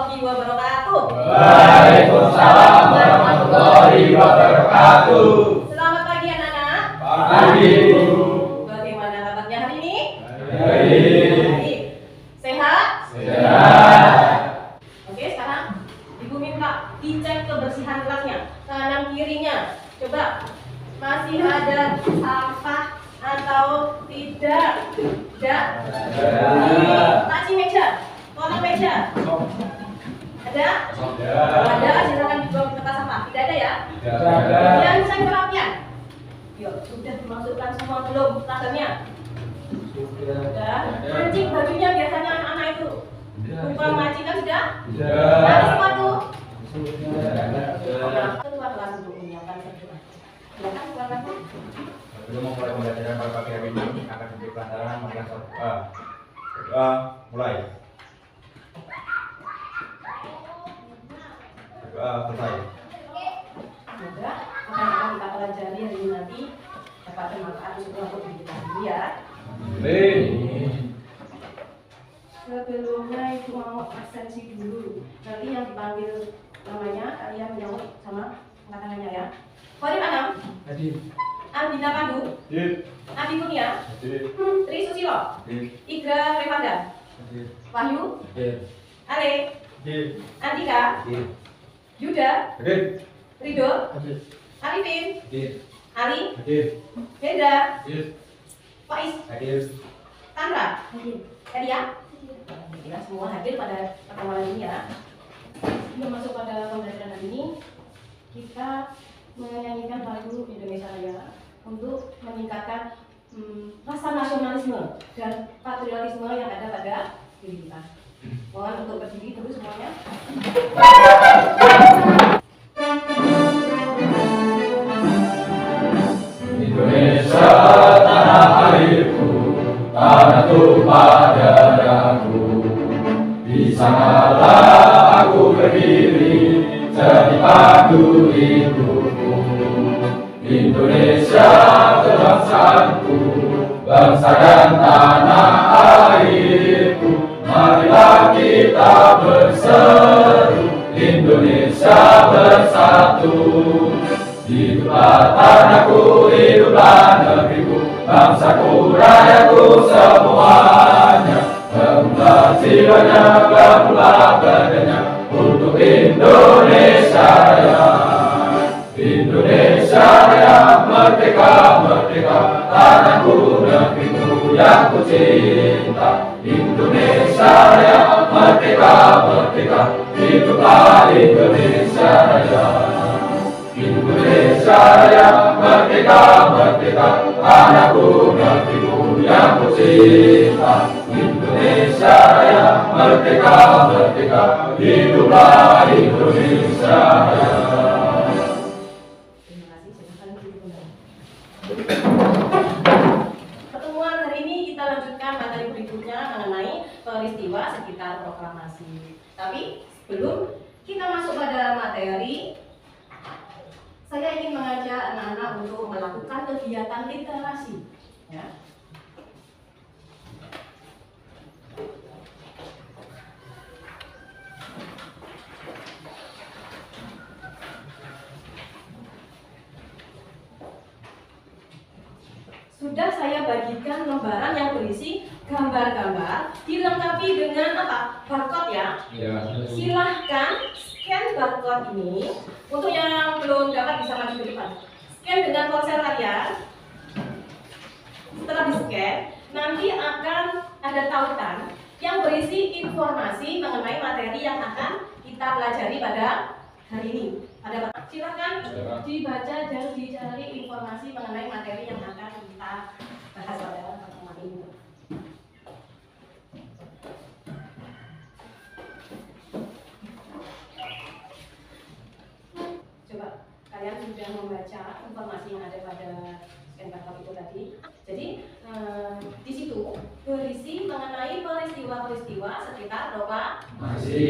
warahmatullahi wabarakatuh. Waalaikumsalam warahmatullahi wabarakatuh. Selamat pagi anak-anak. Pagi. Bagaimana kabarnya hari ini? Baik. Baik. Sehat? Sehat. Oke, sekarang Ibu minta dicek kebersihan kelasnya, kanan kirinya. Coba, masih ada sampah atau tidak? Tidak. Laci meja, kotak meja. Ada? Ada, silakan dibuang ke tempat sampah. Tidak ada ya? Kemudian cek kerapian. Yuk, sudah dimasukkan semua belum tasnya? Sudah. Mancing bajunya biasanya anak-anak itu. Bukan mancing kan sudah? Mandi sepatu. Ketua kelas untuk menyiapkan berdoa. Silakan keluar lagi. Sebelum memulai pembelajaran pada pagi hari ini akan diberi pelajaran mengenai berdoa. Berdoa mulai. Berdoa selesai. Semoga apa yang akan kita pelajari hari ini nanti dapat bermanfaat untuk diri kita sendiri ya. Amin. Sebelumnya itu mau absensi dulu. Nanti yang dipanggil namanya kalian menjawab sama angkat tangannya ya. Farid Anam, Hadir. Andina Pandu, Hadir. Adi Kurnia, Hadir. Tri Susilo, Hadir. Igra Revanda, Hadir. Wahyu, Hadir. Ale, Hadir. Andika, Hadir. Yuda, Hadir. Rido, Hadir. Arifin, Hadir. Ali, Hadir. Hendra, Hadir. Faiz, Hadir. Tandra, Kadia. Kita semua hadir pada pertemuan ini ya. Sebelum masuk pada pembelajaran hari ini, kita menyanyikan lagu Indonesia Raya untuk meningkatkan rasa nasionalisme dan patriotisme yang ada pada diri kita. Mohon untuk berdiri dulu semuanya. Indonesia tanah airku, tanah tumpah darahku. Di sanalah aku berdiri, jadi pandu hidupku. Indonesia kebangsaanku, bangsa dan tanah airku. Marilah kita berseru, Indonesia bersatu. Hiduplah tanahku, hiduplah negeriku, bangsaku, rakyatku semuanya. Bangunlah jiwanya, bangunlah badannya untuk Indonesia Raya. Indonesia Raya, merdeka, merdeka, tanahku, negeriku yang ku cinta. Indonesia Raya, merdeka, merdeka, hiduplah Indonesia Raya. Indonesia Raya, merdeka, merdeka, tanahku, negeriku yang ku cinta. Indonesia Raya, merdeka, merdeka, hiduplah Indonesia Raya. Terima kasih, silakan duduk kembali. Pertemuan hari ini kita lanjutkan materi berikutnya mengenai peristiwa sekitar proklamasi. Tapi sebelum kita masuk pada materi, saya ingin mengajak anak-anak untuk melakukan kegiatan literasi. Ya. Sudah saya bagikan lembaran yang berisi gambar-gambar, dilengkapi dengan apa? Barcode ya. Silahkan scan barcode ini. Untuk yang belum dapat bisa maju ke depan. Scan dengan ponsel kalian. Setelah di-scan, nanti akan ada tautan yang berisi informasi mengenai materi yang akan kita pelajari pada hari ini. Ada silahkan dibaca dan dicari informasi mengenai materi yang akan kita bahas pada pertemuan ini. Coba kalian sudah membaca informasi yang ada pada scan barcode itu tadi. Jadi di situ berisi mengenai peristiwa-peristiwa sekitar proklamasi.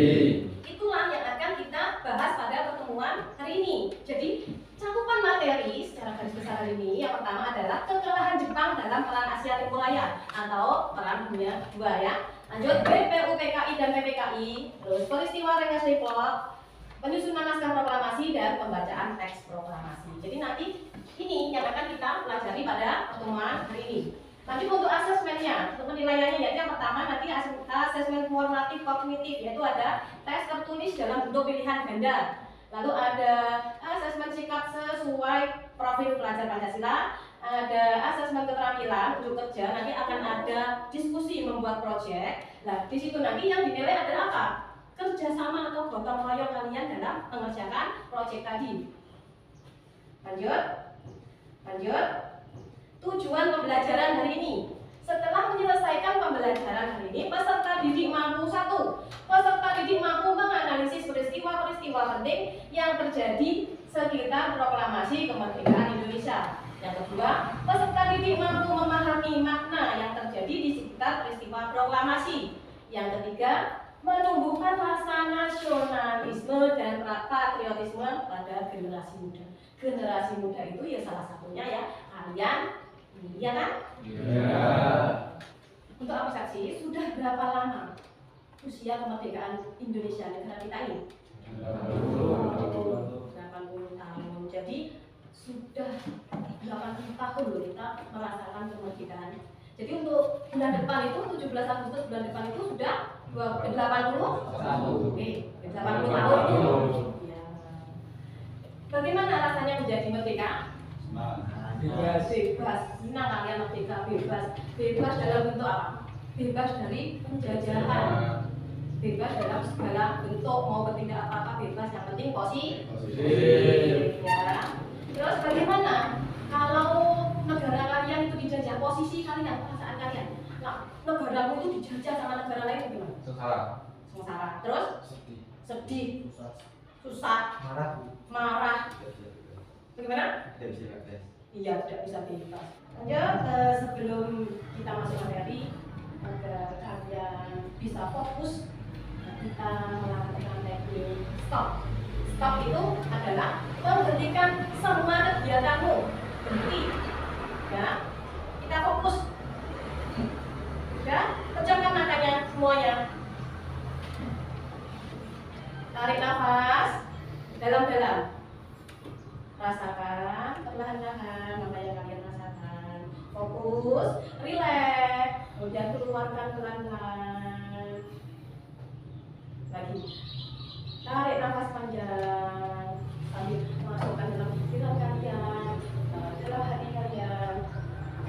Itulah yang akan kita bahas pada pertemuan hari ini. Jadi cakupan materi secara garis besar hari ini yang pertama adalah kekalahan Jepang dalam Perang Asia Timur Raya atau Perang Dunia II ya. Lanjut, BPUPKI dan PPKI RI, terus peristiwa Rengas Dengklok, penyusunan naskah proklamasi dan pembacaan teks proklamasi. Jadi nanti ini yang akan kita pelajari pada pertemuan hari ini. Nanti untuk asesmennya, untuk penilaiannya yaitu yang pertama nanti asesmen formatif kognitif, yaitu ada tes tertulis dalam bentuk pilihan ganda. Lalu ada asesmen sikap sesuai profil pelajar Pancasila, ada asesmen keterampilan untuk kerja, nanti akan ada diskusi membuat proyek. Nah, di situ nanti yang dinilai adalah apa? Kerjasama atau gotong royong kalian dalam mengerjakan proyek tadi. Lanjut. Tujuan pembelajaran hari ini. Setelah menyelesaikan pembelajaran hari ini, peserta didik mampu menganalisis peristiwa-peristiwa penting yang terjadi sekitar proklamasi kemerdekaan Indonesia. Yang kedua, peserta didik mampu memahami makna yang terjadi di sekitar peristiwa proklamasi. Yang ketiga, menumbuhkan rasa nasionalisme dan patriotisme pada generasi muda. Generasi muda itu ya salah satunya ya kalian, iya kan? Iya. Untuk apa saksi? Sudah berapa lama usia kemerdekaan Indonesia negara kita ini? 80 tahun. Jadi sudah 80 tahun loh kita merasakan kemerdekaan. Jadi untuk bulan depan itu 17 Agustus bulan depan itu sudah 80. Oke, 80 tahun itu. Ya. Bagaimana rasanya menjadi merdeka? Bebas. Senang kalian merdeka, bebas dalam bentuk apa? Bebas dari penjajahan, bebas dalam segala bentuk, mau bertindak apa-apa bebas, yang penting positif. Ya. Terus bagaimana kalau negara kalian itu dijajah, posisi kalian, perasaan kalian? Nah, negaramu itu dijajah sama negara lain gimana? Sengsara. Terus? Sedih. Susah. Marah. Bagaimana? Iya, tidak bisa bebas. Lanjut, sebelum kita masuk materi, agar kalian bisa fokus, kita melakukan teknik stop. Stop itu adalah menghentikan semua kegiatanmu. Berhenti. Ya, kita fokus. Ya, pejamkan matanya semuanya. Tarik nafas dalam-dalam. Rasakan perlahan-lahan apa yang kalian rasakan. Fokus, relax, kemudian keluarkan pelan-pelan. Lagi. Tarik nafas panjang sambil masukkan dalam pikiran kalian, dalam hati kalian.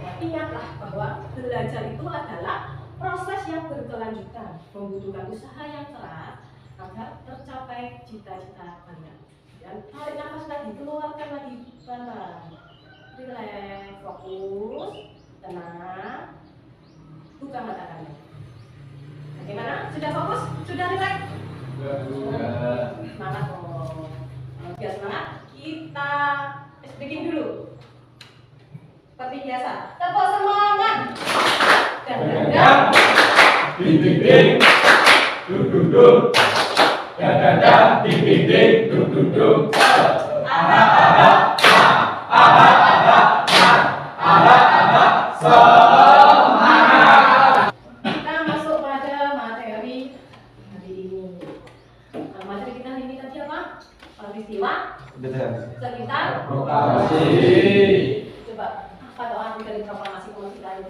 Ya, ingatlah bahwa belajar itu adalah proses yang berkelanjutan, membutuhkan usaha yang keras agar tercapai cita-cita kalian. Dan tarik nafas lagi, keluarkan lagi pelan-pelan. Relax, fokus, tenang. Buka mata kalian. Bagaimana? Sudah fokus? Sudah relax? Semangat dong. Biar semangat, kita speaking dulu. Seperti biasa. Tepuk semangat. Dan Ding. Duduk. Dada, ding, duduk. Semangat. Kita masuk pada materi hari ini. Materi kita hari ini tadi apa? Peristiwa sekitar Proklamasi. Coba apa doa dari proklamasi kemerdekaan?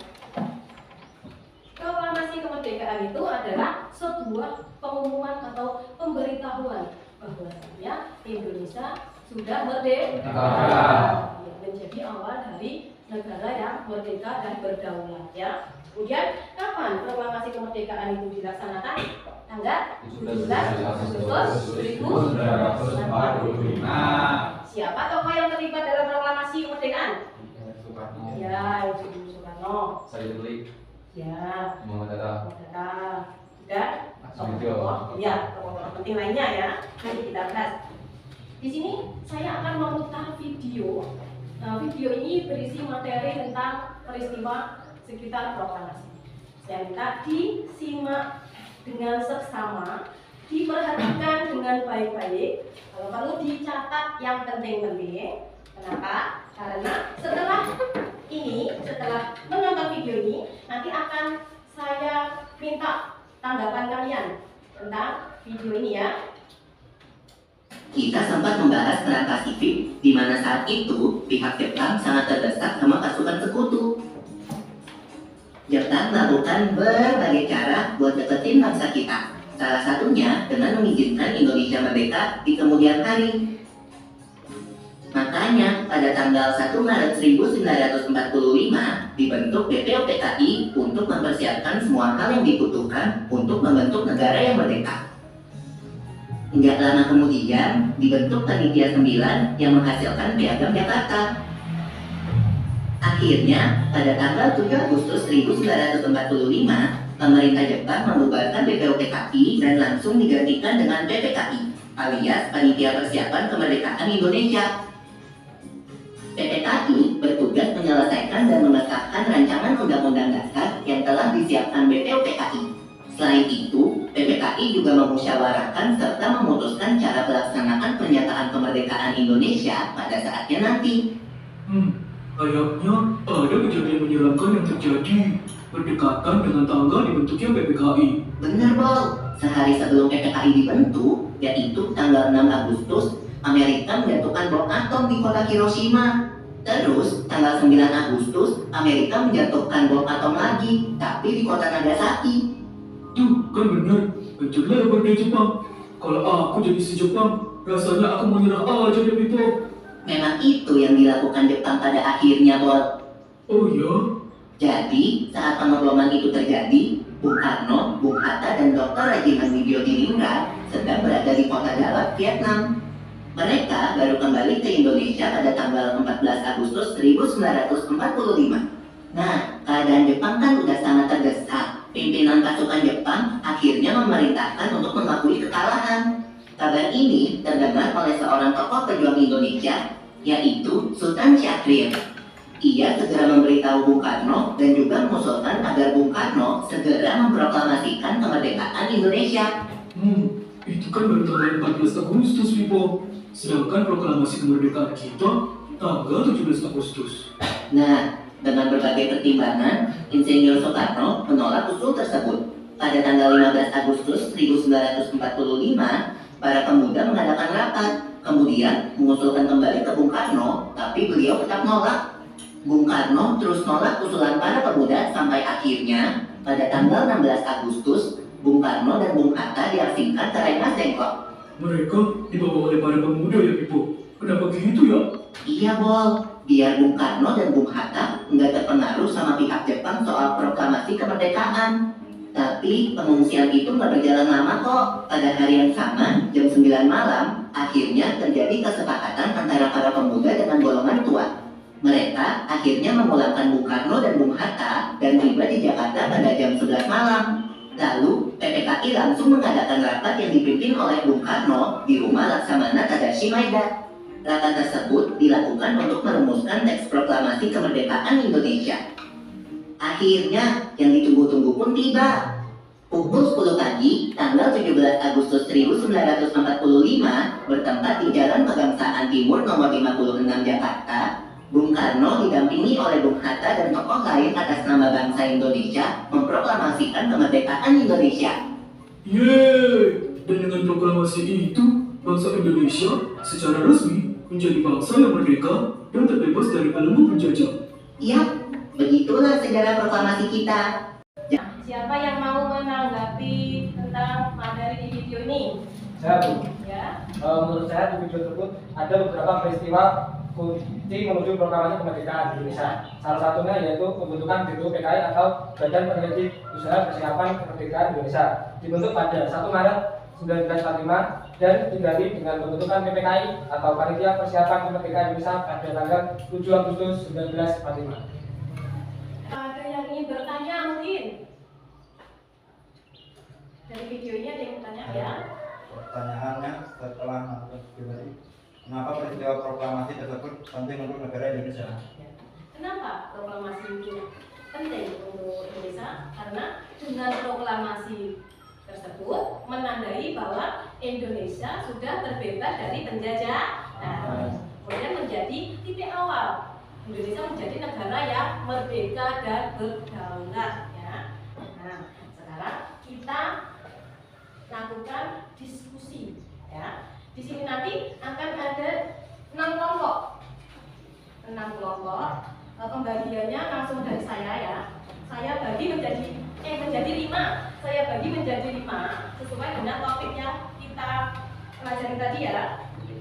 Proklamasi kemerdekaan itu adalah sebuah pengumuman atau pemberitahuan bahwasanya Indonesia sudah merdeka, menjadi awal dari negara yang merdeka dan berdaulat. Ya. Kemudian kapan proklamasi kemerdekaan itu dilaksanakan? Tanggal 17 Agustus 1945. Siapa tokoh yang terlibat dalam proklamasi kemerdekaan? Ya, Ibu Soekarno. Ya, Muhammad Hatta. Dan tokoh-tokoh, ya, tokoh-tokoh penting lainnya ya. Nanti kita bahas. Di sini saya akan memutar video. Video ini berisi materi tentang peristiwa sekitar proklamasi. Saya minta disimak dengan seksama, diperhatikan dengan baik-baik. Kalau perlu dicatat yang penting-penting. Kenapa? Karena setelah menonton video ini, nanti akan saya minta tanggapan kalian. tentang video ini ya. Kita sempat membahas perang Pasifik, di mana saat itu pihak Jepang sangat terdesak sama pasukan sekutu. Jepang melakukan berbagai cara buat deketin bangsa kita. Salah satunya dengan mengizinkan Indonesia merdeka di kemudian hari. Makanya pada tanggal 1 Maret 1945 dibentuk BPOPKI untuk mempersiapkan semua hal yang dibutuhkan untuk membentuk negara yang merdeka. Nggak lama kemudian dibentuk Panitia 9 yang menghasilkan Piagam Jakarta. Akhirnya pada tanggal 7 Agustus 1945 pemerintah Jepang membubarkan BPOPKI dan langsung digantikan dengan PPKI alias Panitia Persiapan Kemerdekaan Indonesia. PPKI bertugas menyelesaikan dan mengesahkan rancangan undang-undang dasar yang telah disiapkan BPOPKI. Selain itu, PPKI juga memusyawarahkan serta memutuskan cara pelaksanaan pernyataan kemerdekaan Indonesia pada saatnya nanti. Kayaknya ada kejadian menyeramkan yang terjadi berdekatan dengan tanggal dibentuknya PPKI. Bener, Bol. Sehari sebelum PPKI dibentuk, yaitu tanggal 6 Agustus, Amerika menjatuhkan bom atom di kota Hiroshima. Terus, tanggal 9 Agustus, Amerika menjatuhkan bom atom lagi, tapi di kota Nagasaki. Tuh, kan benar. Hancurlah berdaya Jepang. Kalau aku jadi si Jepang, rasanya aku mau nyerah aja deh, Pipo. Memang itu yang dilakukan Jepang pada akhirnya, Bol. Oh ya? Jadi, saat pengeboman itu terjadi, Bung Karno, Bung Hatta, dan Dr. Rajiman Widyodiningrat sedang berada di kota Dalat, Vietnam. Mereka baru kembali ke Indonesia pada tanggal 14 Agustus 1945. Nah, keadaan Jepang kan udah sangat terdesak. Pimpinan pasukan Jepang akhirnya memerintahkan untuk mengakui kekalahan. Kabar ini terdengar oleh seorang tokoh pejuang Indonesia, yaitu Sultan Syahrir. Ia segera memberitahu Bung Karno dan juga mengusulkan agar Bung Karno segera memproklamasikan kemerdekaan Indonesia. Itu kan baru tanggal 14 Agustus, Pipo. Sedangkan proklamasi kemerdekaan kita tanggal 17 Agustus. Nah, dengan berbagai pertimbangan, Insinyur Soekarno menolak usul tersebut. Pada tanggal 15 Agustus 1945, para pemuda mengadakan rapat, kemudian mengusulkan kembali ke Bung Karno, tapi beliau tetap nolak. Bung Karno terus nolak usulan para pemuda sampai akhirnya pada tanggal 16 Agustus, Bung Karno dan Bung Hatta diasingkan ke Rengas Dengklok. Mereka dibawa oleh para pemuda ya, Pipo. Kenapa gitu ya? Iya, Bol. Biar Bung Karno dan Bung Hatta nggak terpengaruh sama pihak Jepang soal proklamasi kemerdekaan. Tapi pengungsian itu nggak berjalan lama kok. Pada hari yang sama, jam 9 malam, akhirnya terjadi kesepakatan antara para pemuda dengan golongan tua. Mereka akhirnya memulangkan Bung Karno dan Bung Hatta dan tiba di Jakarta pada jam 11 malam. Lalu, PPKI langsung mengadakan rapat yang dipimpin oleh Bung Karno di rumah Laksamana Tadashi Maeda. Rapat tersebut dilakukan untuk merumuskan teks proklamasi kemerdekaan Indonesia. Akhirnya, yang ditunggu-tunggu pun tiba. Pukul 10 pagi, tanggal 17 Agustus 1945, bertempat di Jalan Pegangsaan Timur nomor 56 Jakarta, Bung Karno didampingi oleh Bung Hatta dan tokoh lain atas nama bangsa Indonesia memproklamasikan kemerdekaan Indonesia. Yeay! Dan dengan proklamasi itu, bangsa Indonesia secara resmi menjadi bangsa yang merdeka dan terbebas dari belenggu penjajah. Iya, begitulah sejarah proklamasi kita. Siapa yang mau menanggapi tentang materi di video ini? Saya, Bu. Ya. Menurut saya di video tersebut ada beberapa peristiwa kunci menuju proklamasi kemerdekaan Indonesia. Salah satunya yaitu pembentukan BPOPKI atau Badan Peneliti Usaha Persiapan Kemerdekaan Indonesia, dibentuk pada 1 Maret 1945 dan diganti dengan pembentukan PPKI atau Panitia Persiapan Kemerdekaan Indonesia pada tanggal 7 Agustus 1945. Ada yang ingin bertanya mungkin? Dari video ini ada yang bertanya ya? Pertanyaannya setelah melakukan pribadi, kenapa peristiwa proklamasi tersebut penting untuk negara Indonesia? Kenapa proklamasi itu penting untuk Indonesia? Karena dengan proklamasi tersebut menandai bahwa Indonesia sudah terbebas dari penjajahan. Kemudian menjadi titik awal Indonesia menjadi negara yang merdeka dan berdaulat. Ya. Nah, sekarang kita lakukan diskusi ya. Di sini nanti akan ada 6 kelompok. 6 kelompok. Pembagiannya langsung dari saya ya. Saya bagi menjadi 5. Saya bagi menjadi 5 sesuai dengan topik yang kita pelajari tadi ya.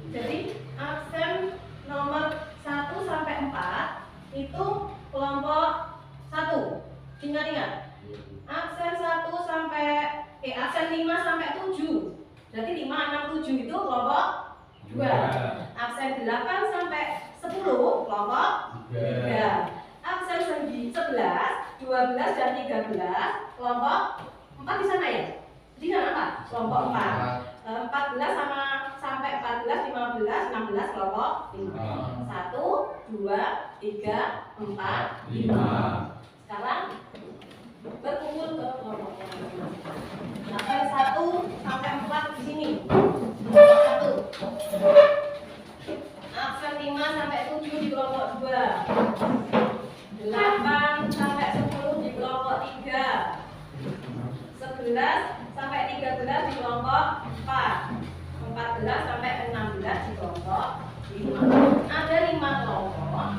Jadi absen nomor 1 sampai 4 itu kelompok 1. Ingat-ingat. Absen 1 sampai absen 5 sampai 7. Berarti 5, 6, 7 itu kelompok 2. Absen 8 sampai 10 kelompok 3. Absen 11, 12 dan 13 kelompok 4 di sana ya? Di sana apa? Kelompok 4. 14 sampai 14, 15, 16 kelompok 5. 1, 2, 3, 4, 5. Sekarang berkumpul ke kelompoknya. Absen 1 sampai 4 di sini. 1. Absen 5 sampai 7 di kelompok 2. 8 sampai 10 di kelompok 3. 11 sampai 13 di kelompok 4. 14 sampai 16 di kelompok 5. Ada 5 kelompok.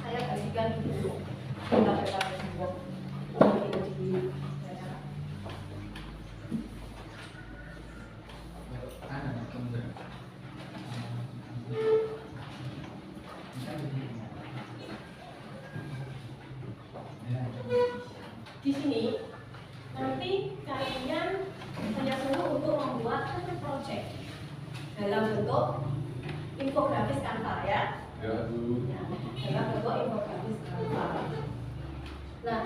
Saya bagikan dulu. Kita bagi dulu. Di sini nanti kalian saya suruh untuk membuat project dalam bentuk infografis Canva ya. Dalam bentuk infografis Canva. Nah,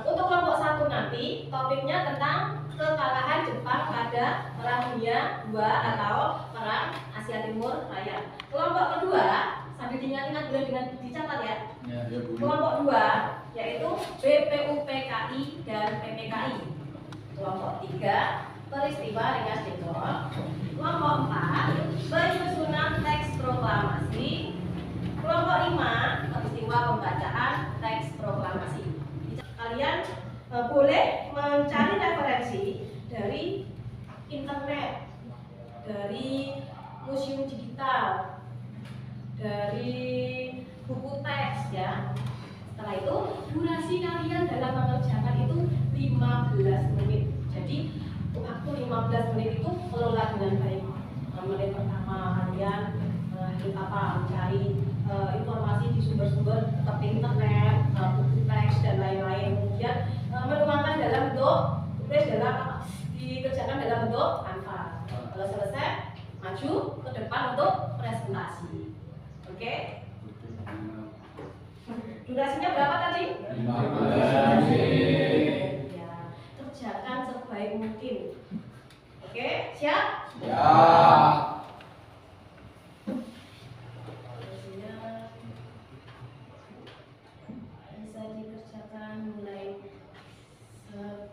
untuk kelompok 1 nanti topiknya tentang kekalahan Jepang pada Perang Dunia II atau Perang Asia Timur Raya. Kelompok kedua sambil diingat-ingat boleh dengan dicatat ya. Kelompok 2 yaitu BPUPKI dan PPKI. Kelompok 3 peristiwa ringkas Dengklok. Kelompok 4 penyusunan teks proklamasi. Kelompok 5 peristiwa pembacaan teks proklamasi. Kalian boleh mencari referensi dari internet, dari museum digital, dari buku teks ya. Setelah itu durasi kalian dalam mengerjakan itu 15 menit. Jadi waktu 15 menit itu kelola dengan baik. Menit pertama kalian mencari informasi di sumber-sumber seperti internet, buku teks dan lain-lain. Kemudian menuangkan dalam bentuk dikerjakan dalam bentuk Canva. Kalau selesai maju ke depan untuk presentasi. Oke? Durasinya berapa tadi? 15 menit. Ya, kerjakan sebaik mungkin. Oke, siap? Ya. Durasinya bisa dikerjakan mulai sekarang.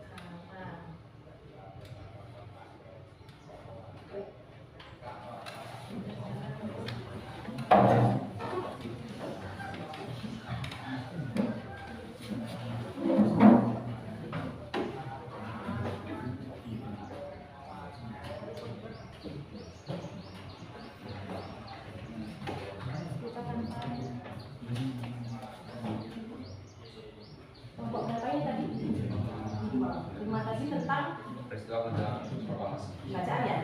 Kelompok berapa ini tadi? 5 tadi tentang Peristiwa tentang proklamasi. bacaan ya?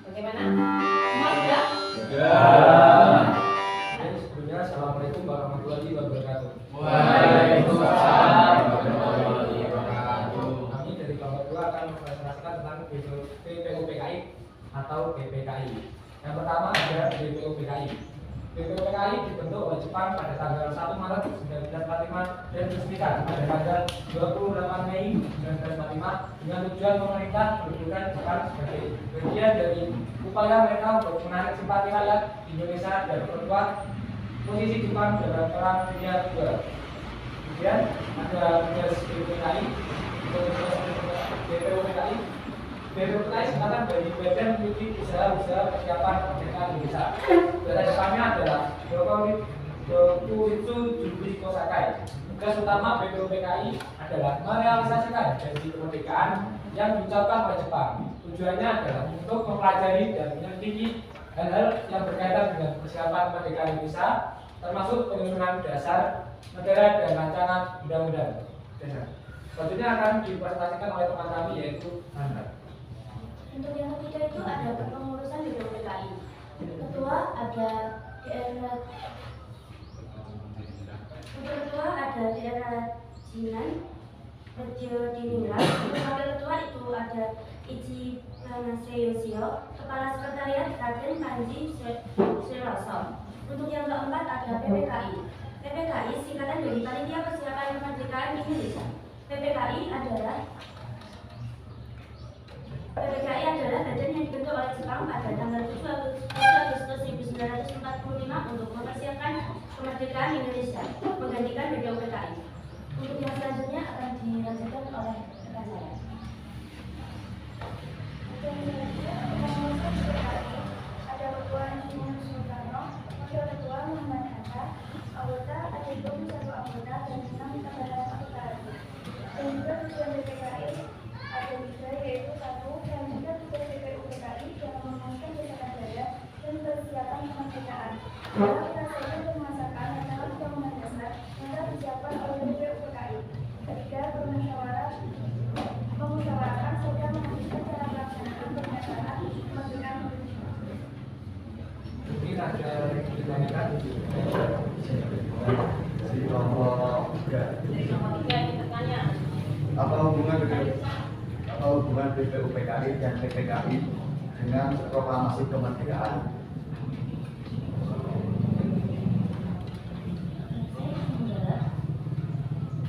Bagaimana? Semua sudah? Jadi sebelumnya assalamualaikum warahmatullahi wabarakatuh. Waalaikumsalam warahmatullahi wabarakatuh. Kami dari kelompok 2 akan menjelaskan tentang BPUPKI atau BPKI. Yang pertama ada BPUPKI. BPUPKI dibentuk oleh Jepang pada tanggal 1 Maret 1945 dan diresmikan pada tanggal 28 Mei 1945 dengan tujuan pemerintah mendudukan Jepang sebagai bagian dari upaya mereka untuk menarik simpati rakyat Indonesia dan memperkuat posisi Jepang dalam Perang Dunia II. Kemudian ada tugas BPUPKI, BPUPKI. BPUPKI singkatan dari Badan Peneliti Usaha-Usaha Persiapan Kemerdekaan Indonesia. Bahasa Jepangnya adalah Dokuritsu Jubiko Sakai. Tugas utama BPUPKI adalah merealisasikan janji kemerdekaan yang diucapkan oleh Jepang. Tujuannya adalah untuk mempelajari dan menyelidiki hal-hal yang berkaitan dengan persiapan kemerdekaan Indonesia, termasuk penyusunan dasar negara dan rancangan undang-undang dasar. Selanjutnya akan dipresentasikan oleh teman kami yaitu Anda. Untuk yang ketiga itu ada kepengurusan BPUPKI. Ketua ada daerah. Untuk ketua ada daerah Jinan, Rejo Diningrat. Untuk wakil ketua itu ada Ichi Pranase Yosio. Kepala Sekretariat Raden Panji Sriloso. Untuk yang keempat ada PPKI. PPKI singkatan dari Panitia Persiapan Kemerdekaan Indonesia. PPKI adalah badan yang dibentuk oleh Jepang pada tanggal 7 Agustus 1945 untuk mempersiapkan kemerdekaan Indonesia, menggantikan BPUPKI. Untuk yang selanjutnya akan dilanjutkan oleh rekan saya. Ada ketua Insinyur Soekarno, wakil ketua Muhammad Hatta, anggota ada 21 anggota dan 6 tambahan anggota lagi. Dan juga tujuan BPKI ada 3 yaitu 1. Melanjutkan tugas BPUPKI yang memenangkan besaran daya dan persiapan kemerdekaan. Dalam pelaksanaan pemasakan rancangan undang-undang dasar yang telah disiapkan oleh BPUPKI. Ketiga, memusyawarahkan serta memutuskan cara pelaksanaan pernyataan kemerdekaan Indonesia. Mungkin ada dilanjutkan. Jadi kelompok Dari kelompok 3 ini bertanya. apa hubungan BPUPKI dan PPKI dengan proklamasi kemerdekaan?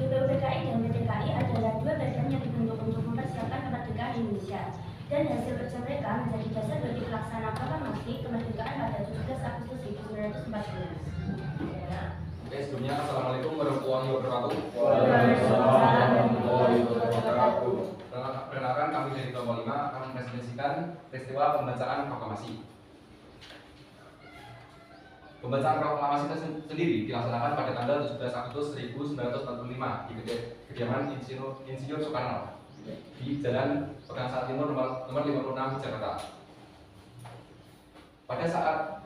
BPUPKI dan PPKI adalah dua badan yang dibentuk untuk mempersiapkan kemerdekaan Indonesia dan hasil kerja mereka menjadi dasar bagi pelaksanaan proklamasi kemerdekaan pada 17 Agustus 1945. Oke, sebelumnya Assalamualaikum warahmatullahi wabarakatuh. Waalaikumsalam warahmatullahi wabarakatuh. Perkenalkan, kami dari kelompok 5 akan mempresentasikan peristiwa pembacaan proklamasi. Pembacaan proklamasi itu sendiri dilaksanakan pada tanggal 17 Agustus 1945 di kediaman Insinyur Soekarno di Jalan Pegangsaan Timur nomor 56 Jakarta. Pada saat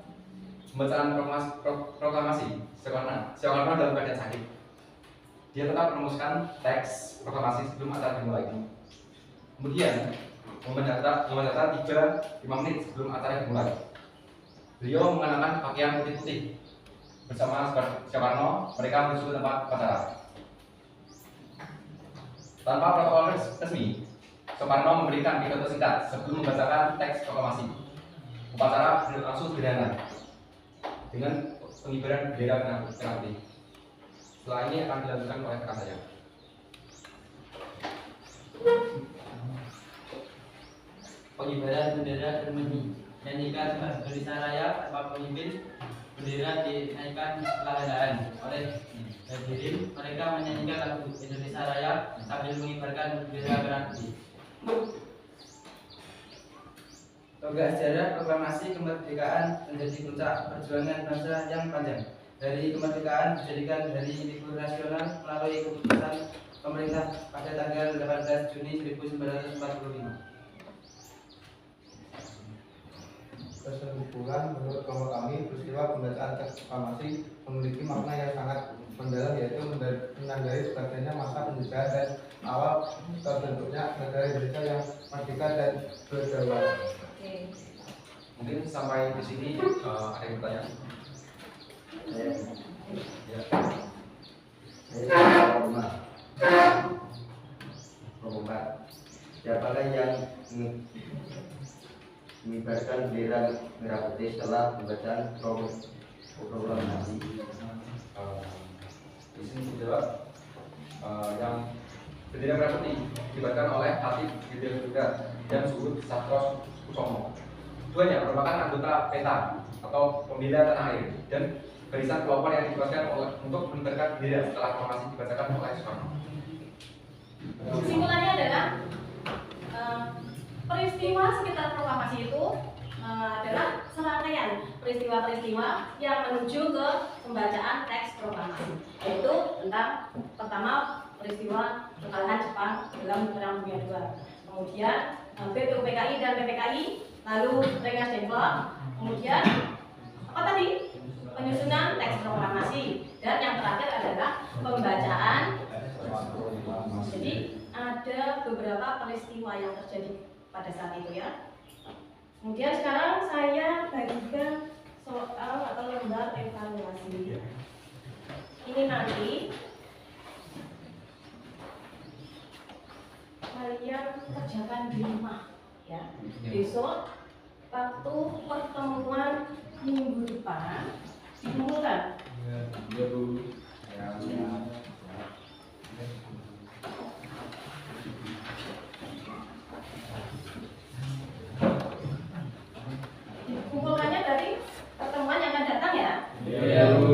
pembacaan proklamasi, Soekarno dalam keadaan sakit. Dia tetap merumuskan teks proklamasi sebelum acara dimulai. Kemudian, mencatat 5 menit sebelum acara dimulai. Beliau mengenakan pakaian putih-putih. Bersama Soekarno, mereka menuju ke tempat upacara. Tanpa protokol resmi, Soekarno memberikan pidato singkat sebelum membacakan teks proklamasi. Upacara berlangsung sederhana dengan pengibaran bendera merah putih. Setelah ini akan dilanjutkan oleh rekan saya. Pengibaran bendera Germani. Nyanyikan Indonesia Raya tanpa pemimpin. Bendera dinaikkan perlahan-lahan oleh hadirin. Mereka menyanyikan lagu Indonesia Raya sambil mengibarkan bendera merah putih. Tonggak sejarah proklamasi kemerdekaan menjadi puncak perjuangan bangsa yang panjang. Hari kemerdekaan dijadikan hari libur nasional melalui keputusan pemerintah pada tanggal 18 Juni 1945. Kesimpulan, menurut kelompok kami, peristiwa pembacaan teks proklamasi memiliki makna yang sangat mendalam, yaitu menandai sebagainya masa penjajahan dan awal terbentuknya negara Indonesia yang merdeka dan berdaulat. Mungkin sampai di sini ada yang bertanya. Ya. Siapakah yang mengibarkan bendera merah putih setelah pembacaan proklamasi? Di sini dijawab yang bendera merah putih dikibarkan oleh Hatip Widyadiningrat dan Suhud Satrokusumo. Keduanya merupakan anggota PETA atau Pembela Tanah Air dan barisan kelompok yang ditugaskan untuk menebarkan bendera setelah proklamasi dibacakan oleh Soekarno. Kesimpulannya adalah peristiwa sekitar proklamasi itu adalah serangkaian peristiwa-peristiwa yang menuju ke pembacaan teks proklamasi, yaitu tentang pertama peristiwa kekalahan Jepang dalam Perang Dunia II, kemudian BPUPKI dan PPKI, lalu Rengas Dengklok, kemudian apa tadi? Penyusunan teks proklamasi, dan yang terakhir adalah pembacaan. Jadi ada beberapa peristiwa yang terjadi pada saat itu ya. Kemudian sekarang saya bagikan soal atau lembar evaluasi. Ini nanti kalian kerjakan di rumah ya. Besok waktu pertemuan minggu depan dikumpulkan. Iya Bu. Ya. Kumpulkannya dari pertemuan yang akan datang ya. Iya Bu.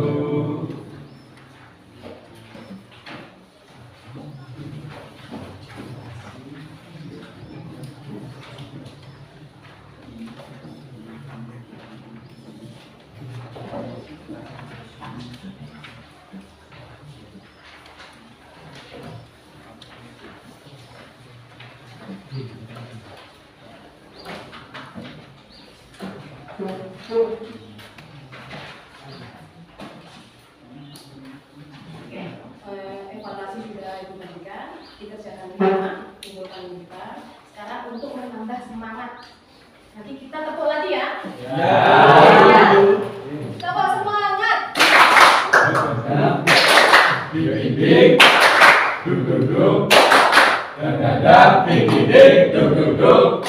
Evaluasi sudah Ibu bagikan, dikerjakan di rumah, kumpulkan kita. Sekarang untuk menambah semangat, nanti kita tepuk lagi ya. Ya. Tepuk semangat. Ding duduk dadadang ding duduk.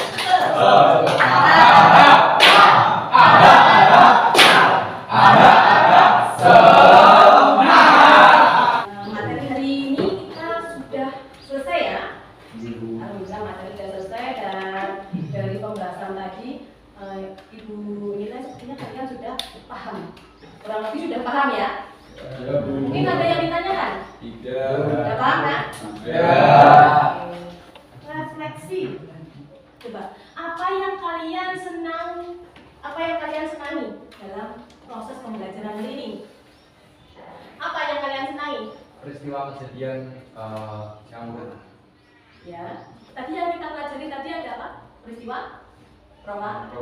Materi hari ini kita sudah selesai ya. Alhamdulillah materi sudah selesai, dan dari pembahasan tadi Ibu nilai sepertinya kalian sudah paham. Kurang lebih sudah paham ya. Mungkin ada yang ditanyakan? Tidak. Sudah paham kan? Tidak. Refleksi. Coba, apa yang kalian senangi dalam proses pembelajaran ini? Apa yang kalian senangi? Peristiwa kejadian yang mudah. Ya, tadi yang kita pelajari tadi ada apa? Peristiwa Proklamasi.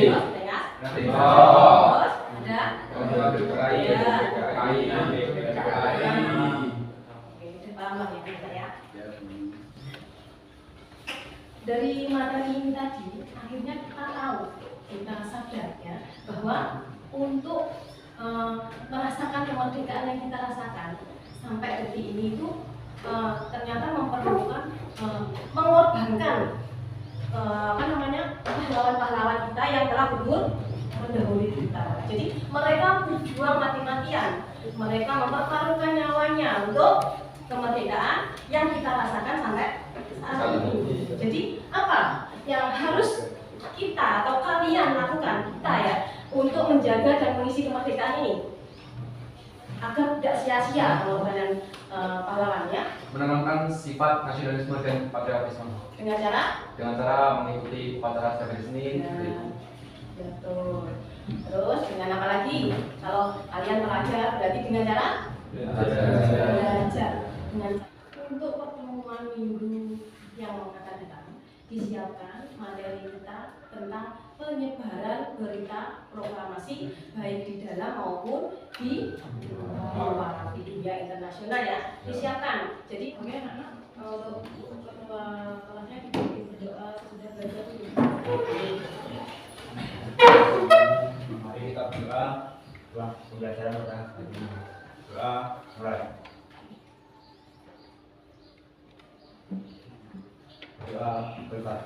Terus, ya. Nanti. Terus ada. PPKI. Oke, udah paham lah ya kita ya. Dari materi ini tadi, akhirnya kita tahu, kita sadar ya, bahwa untuk merasakan kemerdekaan yang kita rasakan sampai detik ini itu ternyata memerlukan mengorbankan pahlawan-pahlawan kita yang telah gugur mendahului kita. Jadi mereka berjuang mati-matian, mereka mempertaruhkan nyawanya untuk kemerdekaan yang kita rasakan sampai saat ini. Jadi apa yang harus kita atau kalian lakukan, kita ya, untuk menjaga dan mengisi kemerdekaan ini agar tidak sia-sia pengorbanan pahlawannya? Menanamkan sifat nasionalisme dan patriotisme Dengan cara? dengan cara mengikuti upacara setiap hari Senin. Nah, betul. Terus dengan apa lagi? Kalau kalian belajar berarti dengan cara? Belajar. Dengan untuk pertemuan minggu yang akan datang disiapkan materi kita tentang penyebaran berita proklamasi baik di dalam maupun di luar, di dunia internasional ya, disiapkan. Jadi oke anak-anak, untuk kelasnya kita berdoa sudah belajar dulu. Mari kita berdoa setelah pembelajaran kita. Doa mulai. Doa berkat.